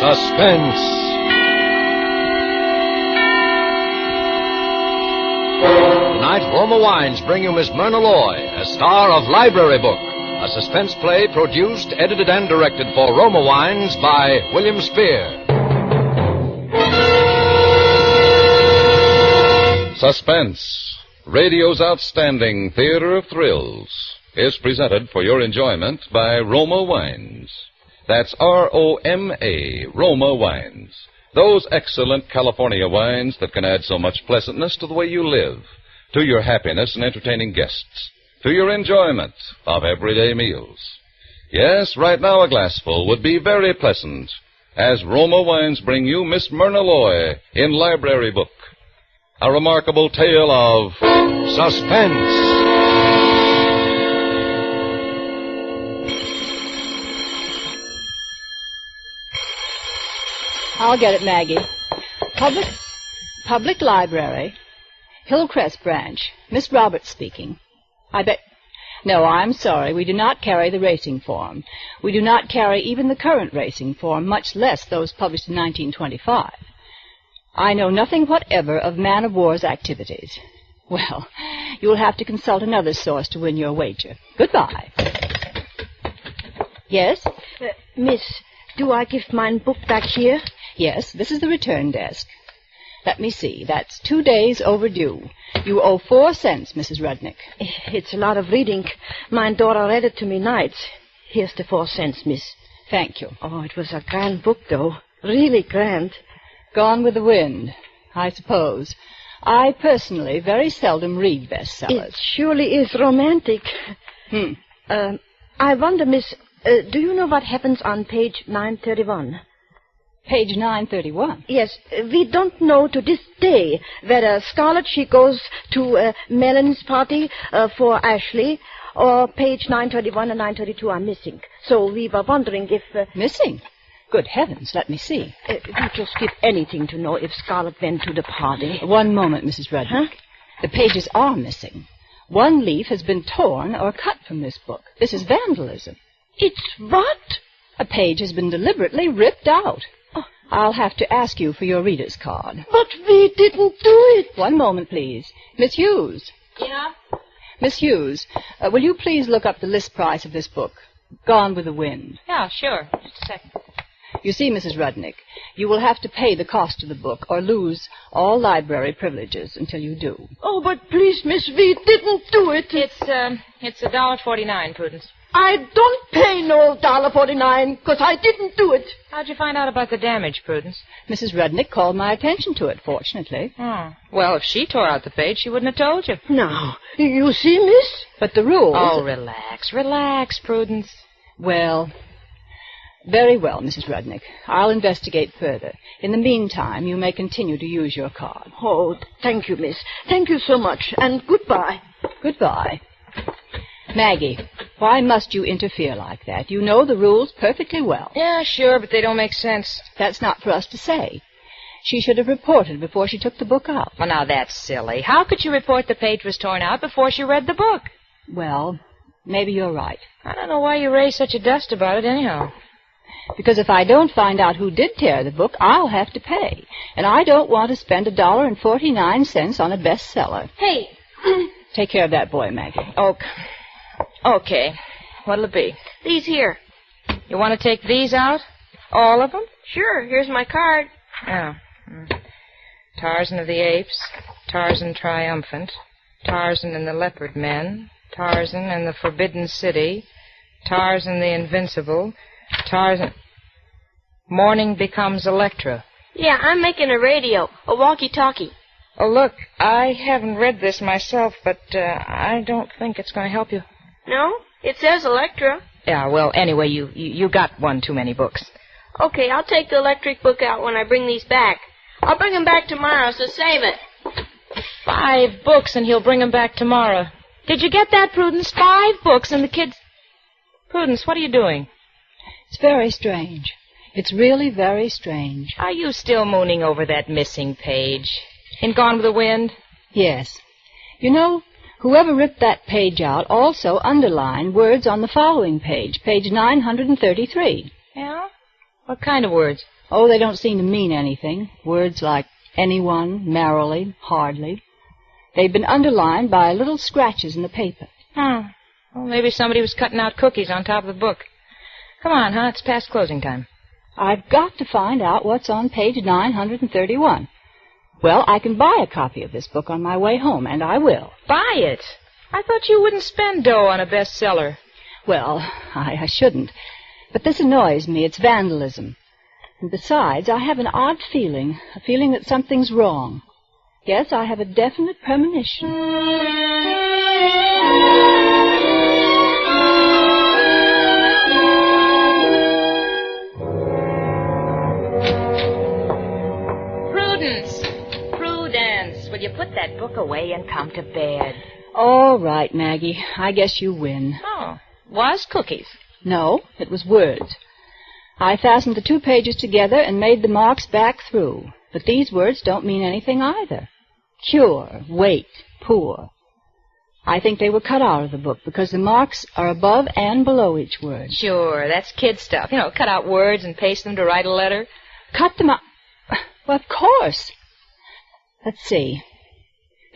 Suspense. Tonight, Roma Wines bring you Miss Myrna Loy, a star of Library Book, a suspense play produced, edited, and directed for Roma Wines by William Spear. Suspense, radio's outstanding theater of thrills, is presented for your enjoyment by Roma Wines. That's R-O-M-A, Roma Wines. Those excellent California wines that can add so much pleasantness to the way you live, to your happiness in entertaining guests, to your enjoyment of everyday meals. Yes, right now a glassful would be very pleasant, as Roma Wines bring you Miss Myrna Loy in Library Book. A remarkable tale of suspense. I'll get it, Maggie. Public Library, Hillcrest Branch. Miss Roberts speaking. No, I'm sorry. We do not carry the racing form. We do not carry even the current racing form, much less those published in 1925. I know nothing whatever of man-of-war's activities. Well, you'll have to consult another source to win your wager. Goodbye. Yes? Miss, do I give mine book back here? Yes, this is the return desk. Let me see. That's 2 days overdue. You owe 4 cents, Mrs. Rudnick. It's a lot of reading. My daughter read it to me nights. Here's the 4 cents, miss. Thank you. Oh, it was a grand book, though. Really grand. Gone with the wind, I suppose. I personally very seldom read bestsellers. It surely is romantic. I wonder, miss, do you know what happens on page 931? Page 931? Yes, we don't know to this day whether Scarlett, she goes to Melon's party for Ashley, or page 931 and 932 are missing. So we were wondering if... Missing? Good heavens, let me see. We'd just give anything to know if Scarlett went to the party. One moment, Mrs. Rudnick. Huh? The pages are missing. One leaf has been torn or cut from this book. This is vandalism. It's what? A page has been deliberately ripped out. Oh. I'll have to ask you for your reader's card. But we didn't do it. One moment, please. Miss Hughes. Yeah? Miss Hughes, will you please look up the list price of this book, Gone with the Wind? Yeah, sure. Just a second. You see, Mrs. Rudnick, you will have to pay the cost of the book or lose all library privileges until you do. Oh, but please, miss, we didn't do it. It's $1.49, Prudence. I don't pay no $1.49, because I didn't do it. How'd you find out about the damage, Prudence? Mrs. Rudnick called my attention to it, fortunately. Oh. Well, if she tore out the page, she wouldn't have told you. Now, you see, miss? But the rules... Oh, relax, Prudence. Well... Very well, Mrs. Rudnick. I'll investigate further. In the meantime, you may continue to use your card. Oh, thank you, miss. Thank you so much, and goodbye. Goodbye. Maggie, why must you interfere like that? You know the rules perfectly well. Yeah, sure, but they don't make sense. That's not for us to say. She should have reported before she took the book out. Well, now, that's silly. How could you report the page was torn out before she read the book? Well, maybe you're right. I don't know why you raise such a dust about it anyhow. Because if I don't find out who did tear the book, I'll have to pay. And I don't want to spend $1.49 on a bestseller. Hey. Take care of that boy, Maggie. Okay. What'll it be? These here. You want to take these out? All of them? Sure. Here's my card. Oh. Tarzan of the Apes, Tarzan Triumphant, Tarzan and the Leopard Men, Tarzan and the Forbidden City, Tarzan the Invincible, Tarzan... Morning Becomes Electra. Yeah, I'm making a radio, a walkie-talkie. Oh, look, I haven't read this myself, but I don't think it's going to help you. No? It says Electra. Yeah, well, anyway, you got one too many books. Okay, I'll take the electric book out when I bring these back. I'll bring them back tomorrow, so save it. 5 books, and he'll bring them back tomorrow. Did you get that, Prudence? 5 books, and the kids... Prudence, what are you doing? It's very strange. It's really very strange. Are you still mooning over that missing page? In Gone with the Wind? Yes. You know, whoever ripped that page out also underlined words on the following page, page 933. Yeah? What kind of words? Oh, they don't seem to mean anything. Words like anyone, merrily, hardly. They've been underlined by little scratches in the paper. Oh, well, maybe somebody was cutting out cookies on top of the book. Come on, huh? It's past closing time. I've got to find out what's on page 931. Well, I can buy a copy of this book on my way home, and I will. Buy it? I thought you wouldn't spend dough on a bestseller. Well, I shouldn't. But this annoys me. It's vandalism. And besides, I have an odd feeling, a feeling that something's wrong. Yes, I have a definite premonition. Prudence, will you put that book away and come to bed? All right, Maggie. I guess you win. Oh, was cookies? No, it was words. I fastened the 2 pages together and made the marks back through. But these words don't mean anything either. Cure, wait, poor. I think they were cut out of the book because the marks are above and below each word. Sure, that's kid stuff. You know, cut out words and paste them to write a letter. Cut them out. Well, of course. Let's see.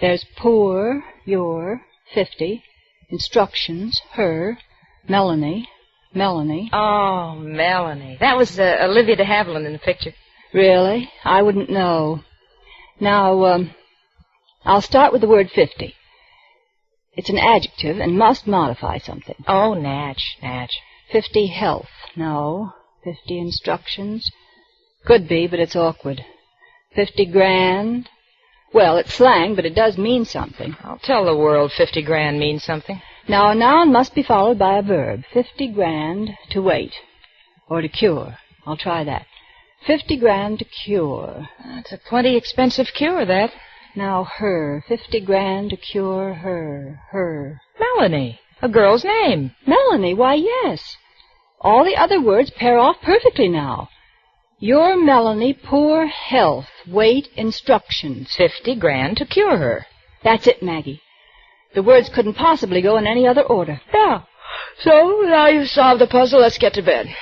There's poor, your, 50, instructions, her, Melanie. Oh, Melanie. That was Olivia de Havilland in the picture. Really? I wouldn't know. Now, I'll start with the word 50. It's an adjective and must modify something. Oh, Natch. 50 health. No. 50 instructions. Could be, but it's awkward. 50 grand. Well, it's slang, but it does mean something. I'll tell the world 50 grand means something. Now, a noun must be followed by a verb. 50 grand to wait. Or to cure. I'll try that. 50 grand to cure. That's a plenty expensive cure, that. Now, her. 50 grand to cure her. Her. Melanie. A girl's name. Melanie, why, yes. All the other words pair off perfectly now. Your Melanie, poor health, wait, instructions. 50 grand to cure her. That's it, Maggie. The words couldn't possibly go in any other order. Yeah. So, now you've solved the puzzle, let's get to bed.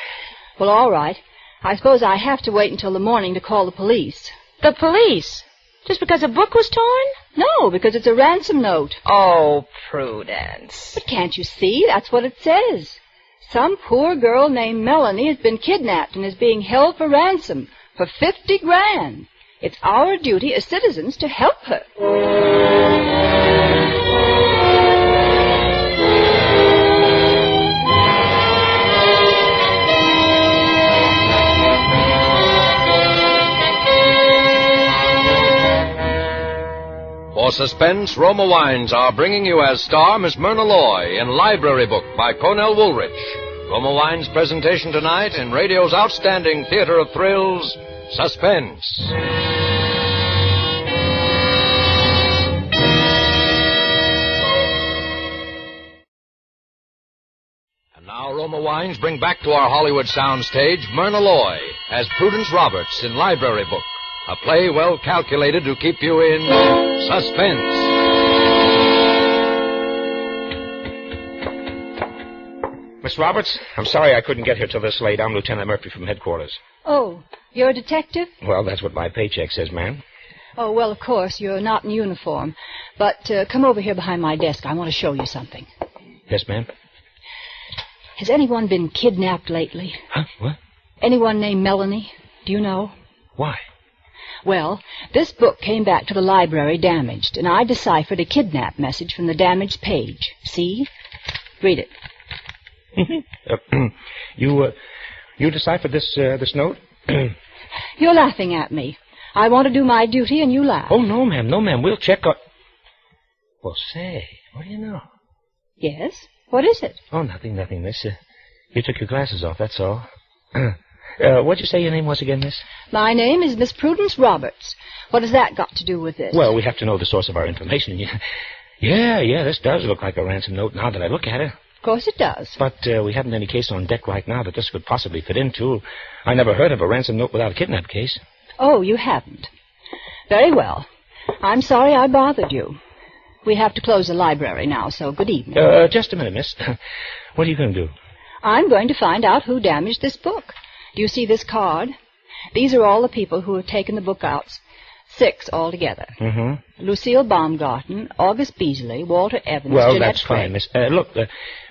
Well, all right. I suppose I have to wait until the morning to call the police. The police? Just because a book was torn? No, because it's a ransom note. Oh, Prudence. But can't you see? That's what it says. Some poor girl named Melanie has been kidnapped and is being held for ransom for 50 grand. It's our duty as citizens to help her. For Suspense, Roma Wines are bringing you as star Miss Myrna Loy in Library Book by Cornell Woolrich. Roma Wines' presentation tonight in radio's outstanding theater of thrills, Suspense. And now Roma Wines bring back to our Hollywood soundstage Myrna Loy as Prudence Roberts in Library Book. A play well calculated to keep you in suspense. Miss Roberts, I'm sorry I couldn't get here till this late. I'm Lieutenant Murphy from headquarters. Oh, you're a detective? Well, that's what my paycheck says, ma'am. Oh, well, of course, you're not in uniform. But come over here behind my desk. I want to show you something. Yes, ma'am? Has anyone been kidnapped lately? Huh? What? Anyone named Melanie? Do you know? Why? Well, this book came back to the library damaged, and I deciphered a kidnap message from the damaged page. See? Read it. You deciphered this note? You're laughing at me. I want to do my duty, and you laugh. Oh, no, ma'am. We'll check on... Well, say, what do you know? Yes? What is it? Oh, nothing, miss. You took your glasses off, that's all. What'd you say your name was again, miss? My name is Miss Prudence Roberts. What has that got to do with this? Well, we have to know the source of our information. Yeah, this does look like a ransom note now that I look at it. Of course it does. But we haven't any case on deck right now that this could possibly fit into. I never heard of a ransom note without a kidnap case. Oh, you haven't. Very well. I'm sorry I bothered you. We have to close the library now, so good evening. Just a minute, miss. What are you going to do? I'm going to find out who damaged this book. Do you see this card? These are all the people who have taken the book out. 6 altogether. Mm-hmm. Lucille Baumgarten, August Beasley, Walter Evans, Well, Jeanette that's Craig. fine, Miss. Look,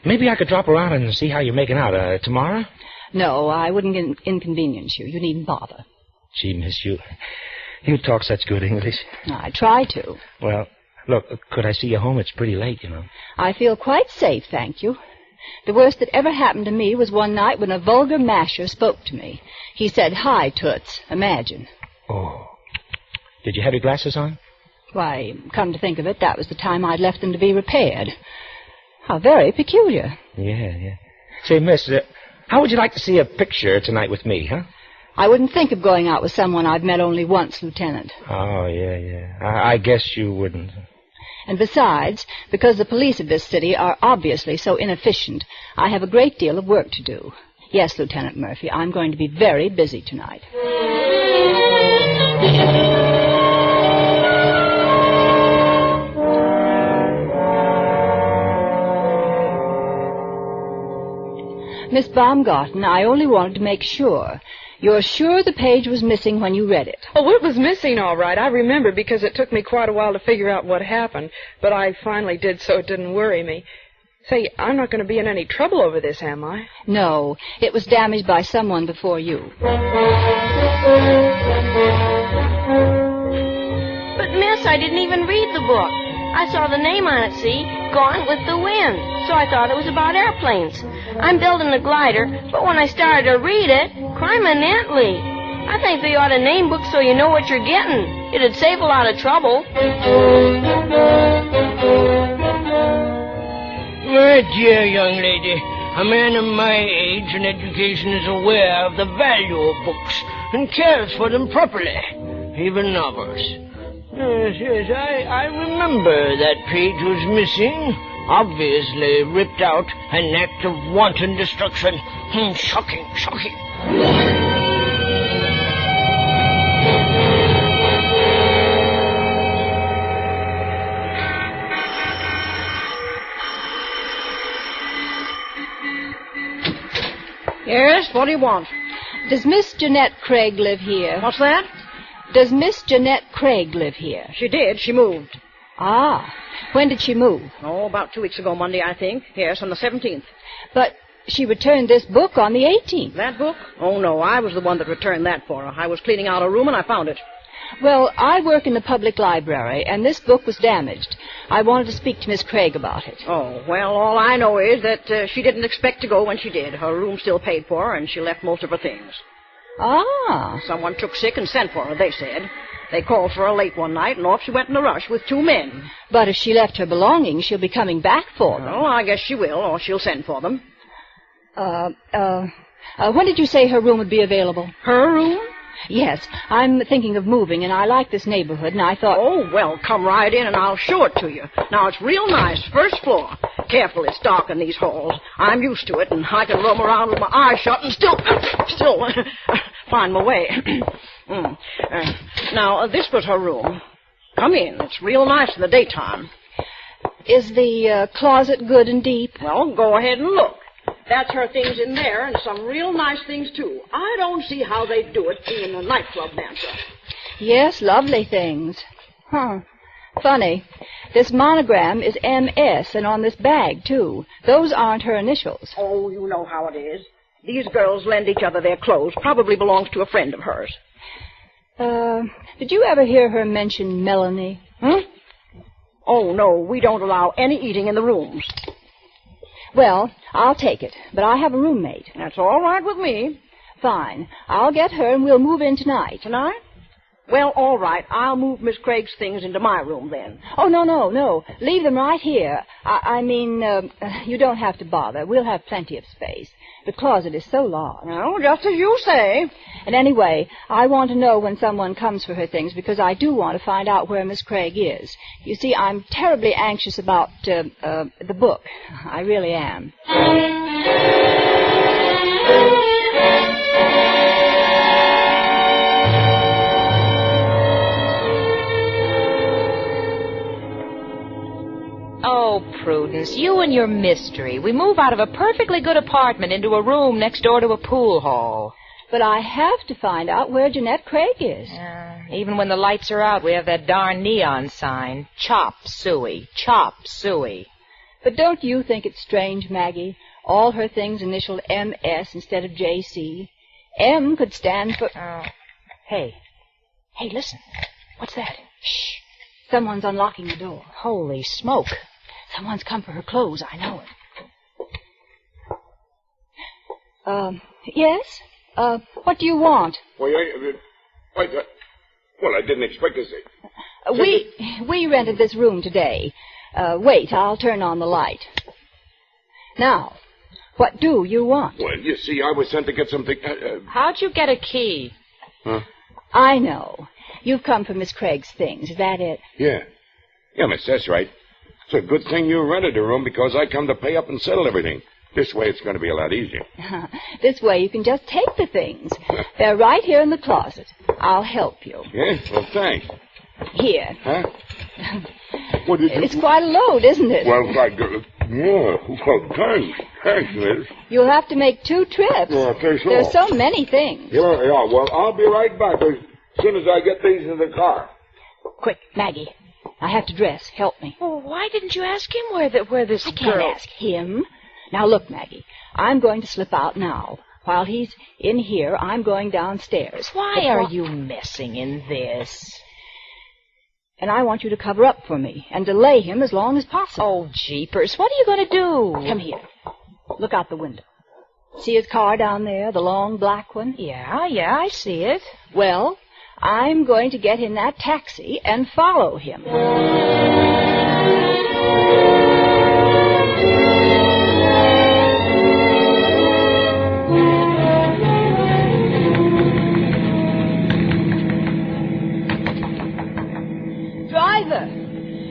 maybe I could drop around and see how you're making out tomorrow? No, I wouldn't inconvenience you. You needn't bother. Gee, Miss, you talk such good English. I try to. Well, look, could I see you home? It's pretty late, you know. I feel quite safe, thank you. The worst that ever happened to me was one night when a vulgar masher spoke to me. He said, "Hi, Toots." Imagine. Oh. Did you have your glasses on? Why, come to think of it, that was the time I'd left them to be repaired. How very peculiar. Yeah. Say, Miss, how would you like to see a picture tonight with me, huh? I wouldn't think of going out with someone I've met only once, Lieutenant. Oh, yeah. I guess you wouldn't. And besides, because the police of this city are obviously so inefficient, I have a great deal of work to do. Yes, Lieutenant Murphy, I'm going to be very busy tonight. Miss Baumgarten, I only wanted to make sure. You're sure the page was missing when you read it? Oh, it was missing, all right. I remember because it took me quite a while to figure out what happened, but I finally did, so it didn't worry me. Say, I'm not going to be in any trouble over this, am I? No, it was damaged by someone before you. But, Miss, I didn't even read the book. I saw the name on it, see? Gone with the Wind. So I thought it was about airplanes. I'm building a glider, but when I started to read it, criminally. I think they ought to name books so you know what you're getting. It'd save a lot of trouble. My dear young lady, a man of my age and education is aware of the value of books and cares for them properly, even novels. Yes, I remember that page was missing. Obviously ripped out, an act of wanton destruction. Shocking. Yes, what do you want? Does Miss Jeanette Craig live here? What's that? Does Miss Jeanette Craig live here? She did. She moved. Ah, when did she move? Oh, about 2 weeks ago, Monday, I think. Yes, on the 17th. But she returned this book on the 18th. That book? Oh, no, I was the one that returned that for her. I was cleaning out her room and I found it. Well, I work in the public library, and this book was damaged. I wanted to speak to Miss Craig about it. Oh, well, all I know is that she didn't expect to go when she did. Her room still paid for her, and she left most of her things. Ah. Someone took sick and sent for her, they said. They called for her late one night, and off she went in a rush with 2 men. But if she left her belongings, she'll be coming back for them. Oh, I guess she will, or she'll send for them. When did you say her room would be available? Her room? Yes, I'm thinking of moving, and I like this neighborhood, and I thought... Oh, well, come right in, and I'll show it to you. Now, it's real nice, first floor. Careful, it's dark in these halls. I'm used to it, and I can roam around with my eyes shut and still find my way. Now, this was her room. Come in. It's real nice in the daytime. Is the closet good and deep? Well, go ahead and look. That's her things in there, and some real nice things, too. I don't see how they do it, being a nightclub dancer. Yes, lovely things. Huh. Funny. This monogram is M.S., and on this bag, too. Those aren't her initials. Oh, you know how it is. These girls lend each other their clothes. Probably belongs to a friend of hers. Did you ever hear her mention Melanie? Oh, no, we don't allow any eating in the rooms. Well, I'll take it, but I have a roommate. That's all right with me. Fine. I'll get her, and we'll move in tonight. Tonight? Well, all right. I'll move Miss Craig's things into my room, then. Oh, no. Leave them right here. I mean, you don't have to bother. We'll have plenty of space. The closet is so large. Oh, just as you say. And anyway, I want to know when someone comes for her things, because I do want to find out where Miss Craig is. You see, I'm terribly anxious about the book. I really am. Oh, Prudence, you and your mystery. We move out of a perfectly good apartment into a room next door to a pool hall. But I have to find out where Jeanette Craig is. Even when the lights are out, we have that darn neon sign. Chop Suey. Chop Suey. But don't you think it's strange, Maggie? All her things initialed M.S. instead of J.C. M could stand for... Oh. Hey, listen. What's that? Shh. Someone's unlocking the door. Holy smoke. Someone's come for her clothes. I know it. Yes? What do you want? Well, I didn't expect to see. We rented this room today. Wait, I'll turn on the light. Now, what do you want? Well, you see, I was sent to get something... How'd you get a key? Huh? I know. You've come for Miss Craig's things. Is that it? Yeah. Yeah, miss, that's right. It's a good thing you rented a room because I come to pay up and settle everything. This way it's going to be a lot easier. This way you can just take the things. They're right here in the closet. I'll help you. Yeah? Well, thanks. Here. Huh? What did you... It's quite a load, isn't it? Well, thanks. Thanks, miss. You'll have to make 2 trips. Yeah, okay, sure. There's so many things. Yeah, well, I'll be right back as soon as I get things in the car. Quick, Maggie. I have to dress. Help me. Well, why didn't you ask him where this I can't ask him. Now, look, Maggie. I'm going to slip out now. While he's in here, I'm going downstairs. Why are you messing in this? And I want you to cover up for me and delay him as long as possible. Oh, jeepers. What are you going to do? Come here. Look out the window. See his car down there, the long black one? Yeah, I see it. Well, I'm going to get in that taxi and follow him. Driver,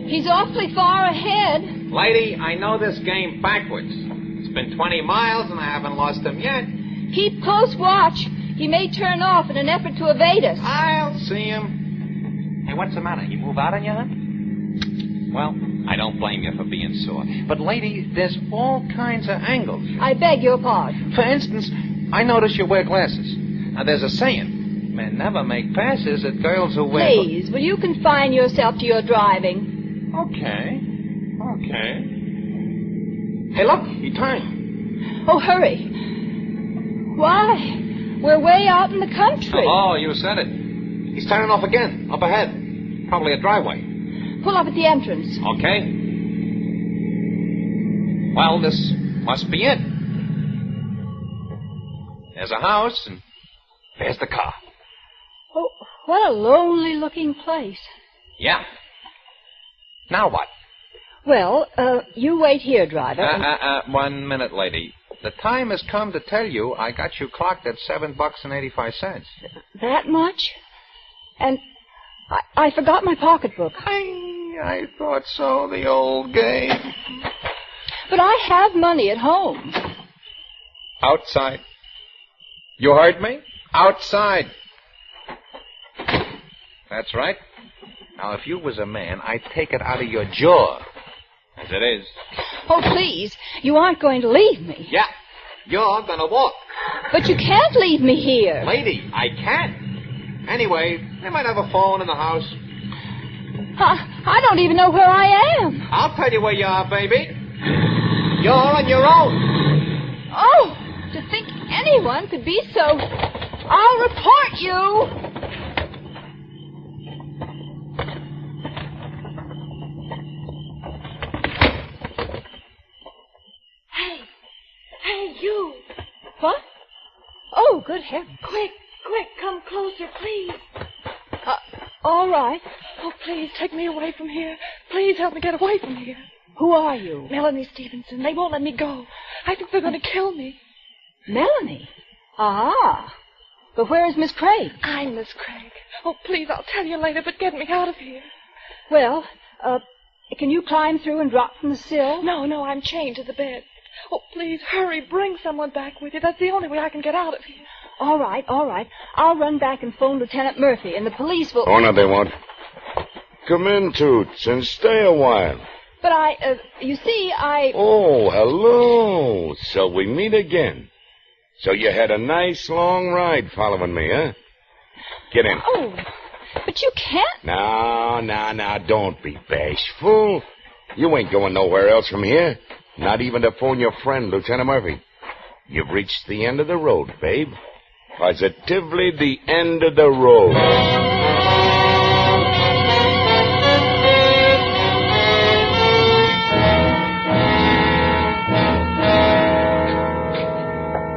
he's awfully far ahead. Lady, I know this game backwards. It's been 20 miles and I haven't lost him yet. Keep close watch. He may turn off in an effort to evade us. I'll see him. Hey, what's the matter? He move out on you, huh? Well, I don't blame you for being sore. But, lady, there's all kinds of angles. I beg your pardon. For instance, I notice you wear glasses. Now, there's a saying, men never make passes at girls who wear... Please, will you confine yourself to your driving? Okay. Hey, look, he turned. Oh, hurry. Why? We're way out in the country. Oh, you said it. He's turning off again, up ahead. Probably a driveway. Pull up at the entrance. Okay. Well, this must be it. There's a house, and there's the car. Oh, what a lonely-looking place. Yeah. Now what? Well, you wait here, driver. 1 minute, lady. The time has come to tell you I got you clocked at $7.85. That much? And I forgot my pocketbook. I thought so, the old game. But I have money at home. Outside. You heard me? Outside. That's right. Now, if you was a man, I'd take it out of your jaw. As it is. Oh, please. You aren't going to leave me. Yeah. You're gonna walk. But you can't leave me here. Lady, I can. Anyway, they might have a phone in the house. I don't even know where I am. I'll tell you where you are, baby. You're on your own. Oh, to think anyone could be so... I'll report you. Hey, you. What? Oh, good heavens. Quick, come closer, please. All right. Oh, please, take me away from here. Please help me get away from here. Who are you? Melanie Stevenson. They won't let me go. I think they're going to kill me. Melanie? Ah. But where is Miss Craig? I'm Miss Craig. Oh, please, I'll tell you later, but get me out of here. Well, can you climb through and drop from the sill? No, I'm chained to the bed. Oh, please, hurry, bring someone back with you. That's the only way I can get out of here. All right. I'll run back and phone Lieutenant Murphy, and the police will... Oh, no, they won't. Come in, Toots, and stay a while. But you see, Oh, hello. Shall we meet again? So you had a nice long ride following me, huh? Get in. Oh, but you can't. No, don't be bashful. You ain't going nowhere else from here. Not even to phone your friend, Lieutenant Murphy. You've reached the end of the road, babe. Positively the end of the road.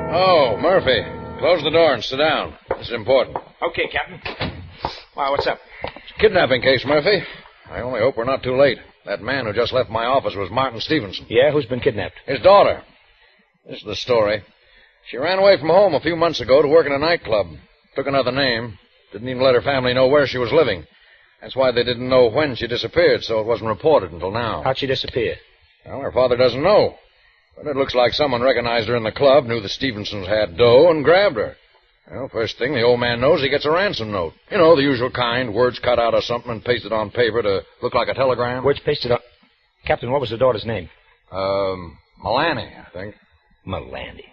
Oh, Murphy, close the door and sit down. This is important. Okay, Captain. Well, what's up? Kidnapping case, Murphy. I only hope we're not too late. That man who just left my office was Martin Stevenson. Yeah, who's been kidnapped? His daughter. This is the story. She ran away from home a few months ago to work in a nightclub. Took another name. Didn't even let her family know where she was living. That's why they didn't know when she disappeared, so it wasn't reported until now. How'd she disappear? Well, her father doesn't know. But it looks like someone recognized her in the club, knew the Stevensons had dough, and grabbed her. Well, first thing the old man knows, he gets a ransom note. You know, the usual kind, words cut out of something and pasted on paper to look like a telegram. Words pasted on... Captain, what was the daughter's name? Melanie, I think. Melanie.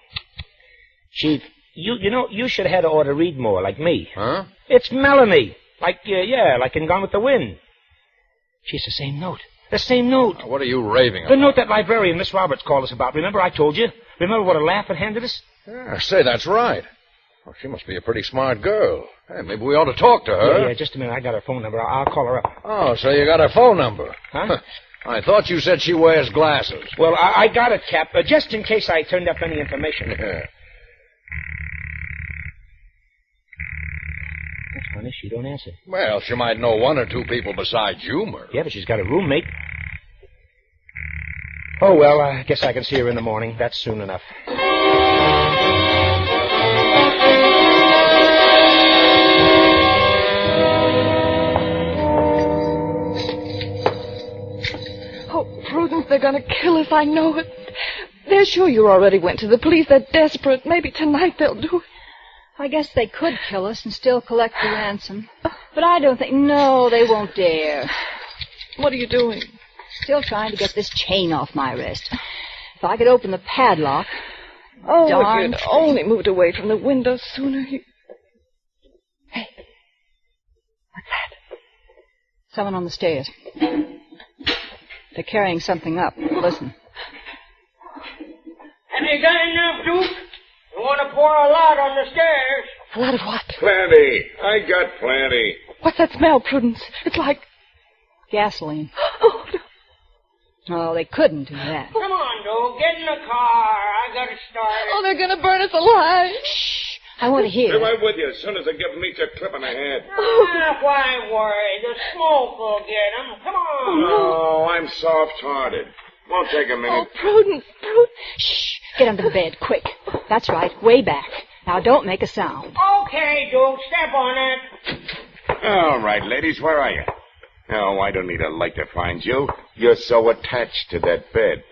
Chief, you should have had her ought to read more, like me. Huh? It's Melanie. Like in Gone with the Wind. She's the same note. The same note. What are you raving about? The note that librarian, Miss Roberts, called us about. Remember I told you? Remember what a laugh it handed us? Yeah, say, that's right. Well, she must be a pretty smart girl. Hey, maybe we ought to talk to her. Yeah, just a minute. I got her phone number. I'll call her up. Oh, so you got her phone number. Huh? I thought you said she wears glasses. Well, I got it, Cap, just in case I turned up any information. Yeah. That's funny. She don't answer. Well, she might know one or two people besides you, Murphy. Yeah, but she's got a roommate. Oh, well, I guess I can see her in the morning. That's soon enough. Prudence, they're going to kill us. I know it. They're sure you already went to the police. They're desperate. Maybe tonight they'll do it. I guess they could kill us and still collect the ransom. But I don't think... No, they won't dare. What are you doing? Still trying to get this chain off my wrist. If I could open the padlock... Oh, darn if you'd only moved away from the window sooner. Hey. What's that? Someone on the stairs. They're carrying something up. Listen. Have you got enough, Duke? You want to pour a lot on the stairs? A lot of what? Plenty. I got plenty. What's that smell, Prudence? It's like... Gasoline. Oh, no. Oh, they couldn't do that. Come on, Duke. Get in the car. I got to start. Oh, they're going to burn us alive. Shh. I want to hear. Be right with you as soon as I give me a clip in the head. Why worry? The smoke will get them. Come on. Oh, I'm soft-hearted. Won't take a minute. Oh, Prudence. Shh. Get under the bed, quick. That's right, way back. Now, don't make a sound. Okay, Duke. Step on it. All right, ladies, where are you? Oh, I don't need a light to find you. You're so attached to that bed.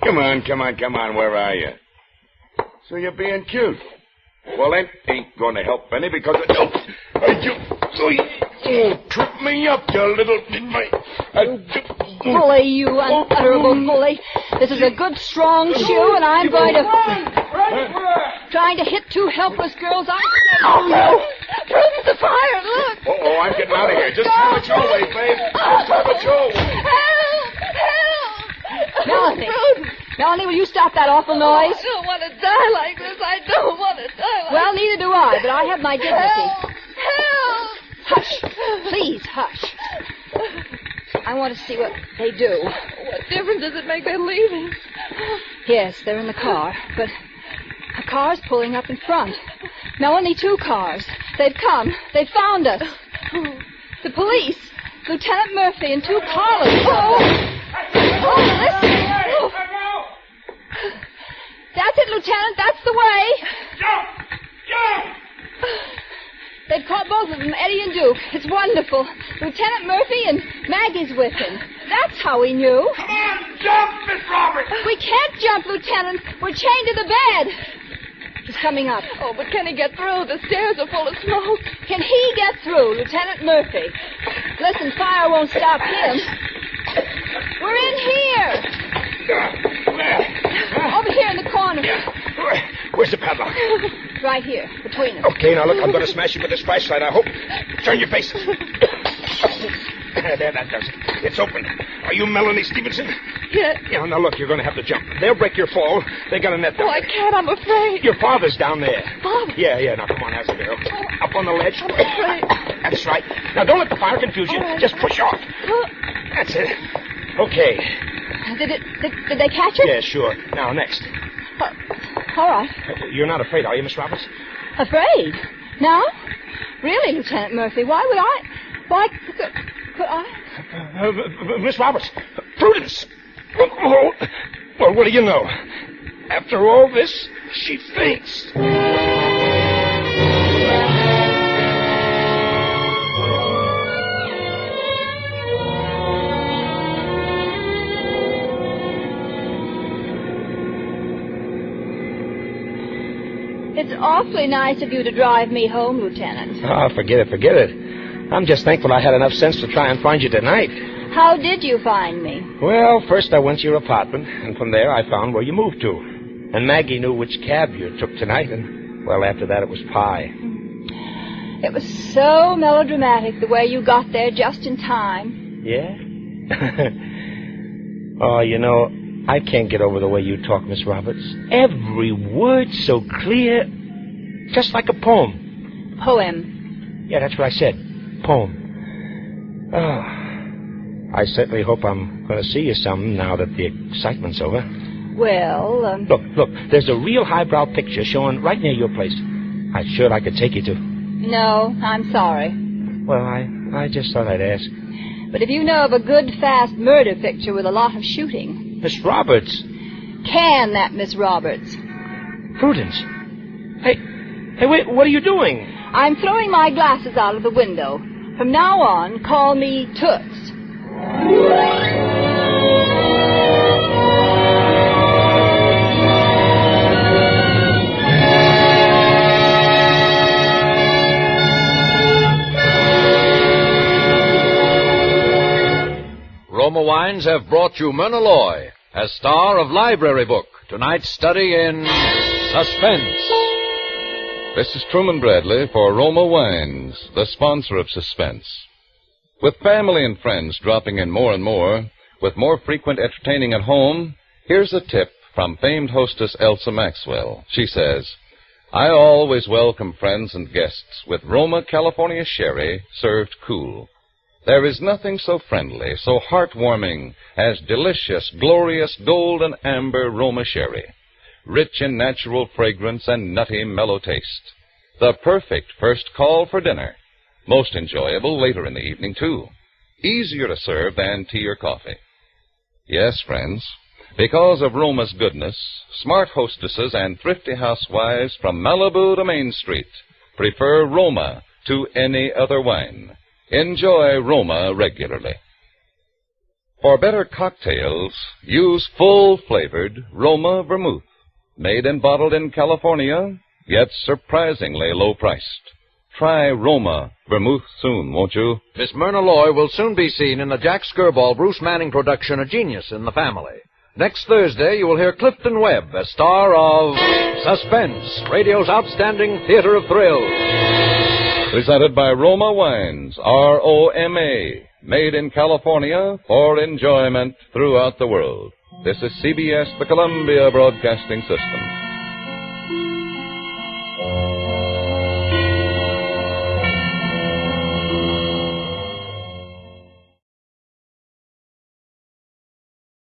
Come on. Where are you? So you're being cute. Well, that ain't going to help any because you trip me up, you little... Bully, you unutterable bully. This is a good, strong shoe, and I'm going to... Trying to hit two helpless girls. Oh, no! Prudence, the fire, look! Oh, I'm getting out of here. Just have it your way, babe. Just have it your way. Help! Melanie. Prudence! Melanie, will you stop that awful noise? I don't want to die like this. I don't want to die like Well, neither do I, but I have my dignity. Help! Hush. Please, hush. I want to see what they do. What difference does it make they're leaving? Yes, they're in the car, but a car's pulling up in front. Melanie, two cars. They've come. They've found us. The police. Lieutenant Murphy and two collars. Oh, listen. That's it, Lieutenant. That's the way. Jump! They've caught both of them, Eddie and Duke. It's wonderful. Lieutenant Murphy and Maggie's with him. That's how we knew. Come on, jump, Miss Roberts! We can't jump, Lieutenant. We're chained to the bed. He's coming up. Oh, but can he get through? The stairs are full of smoke. Can he get through, Lieutenant Murphy? Listen, fire won't stop him. We're in here. Over here in the corner. Where's the padlock? Right here, between us. Okay, now look, I'm going to smash it with this flashlight, I hope. Turn your face. There, that does it. It's open. Are you Melanie Stevenson? Yeah. Yeah, now look, you're going to have to jump. They'll break your fall. They got a net down Oh, I there. can't. I'm afraid. Your father's down there. Father? Yeah, now come on, as a girl. Up on the ledge. I'm afraid. That's right. Now don't let the fire confuse you. Right. Just push off. That's it. Okay. Did they catch it? Yeah, sure. Now, next. All right. You're not afraid, are you, Miss Roberts? Afraid? No? Really, Lieutenant Murphy? Why would I? Why could I? Miss Roberts. Prudence. Oh, well, what do you know? After all this, she faints. It's awfully nice of you to drive me home, Lieutenant. Oh, forget it. I'm just thankful I had enough sense to try and find you tonight. How did you find me? Well, first I went to your apartment, and from there I found where you moved to. And Maggie knew which cab you took tonight, and, well, after that it was pie. It was so melodramatic the way you got there just in time. Yeah? Oh, you know, I can't get over the way you talk, Miss Roberts. Every word so clear, just like a poem. Poem. Yeah, that's what I said. Poem. Oh, I certainly hope I'm going to see you some now that the excitement's over. Well, Look, there's a real highbrow picture showing right near your place. I'm sure I could take you to. No, I'm sorry. Well, I just thought I'd ask. But if you know of a good, fast murder picture with a lot of shooting... Miss Roberts. Can that, Miss Roberts? Prudence. Hey, wait, what are you doing? I'm throwing my glasses out of the window. From now on, call me Toots. Roma Wines have brought you Myrna Loy as star of Library Book, tonight's study in Suspense. This is Truman Bradley for Roma Wines, the sponsor of Suspense. With family and friends dropping in more and more, with more frequent entertaining at home, here's a tip from famed hostess Elsa Maxwell. She says, I always welcome friends and guests with Roma California Sherry served cool. There is nothing so friendly, so heartwarming as delicious, glorious golden amber Roma Sherry. Rich in natural fragrance and nutty, mellow taste. The perfect first call for dinner. Most enjoyable later in the evening, too. Easier to serve than tea or coffee. Yes, friends, because of Roma's goodness, smart hostesses and thrifty housewives from Malibu to Main Street prefer Roma to any other wine. Enjoy Roma regularly. For better cocktails, use full-flavored Roma Vermouth, made and bottled in California, yet surprisingly low-priced. Try Roma Vermouth soon, won't you? Miss Myrna Loy will soon be seen in the Jack Skirball, Bruce Manning production, A Genius in the Family. Next Thursday, you will hear Clifton Webb as star of Suspense, radio's outstanding theater of thrills. Presented by Roma Wines, R-O-M-A, made in California for enjoyment throughout the world. This is CBS, the Columbia Broadcasting System.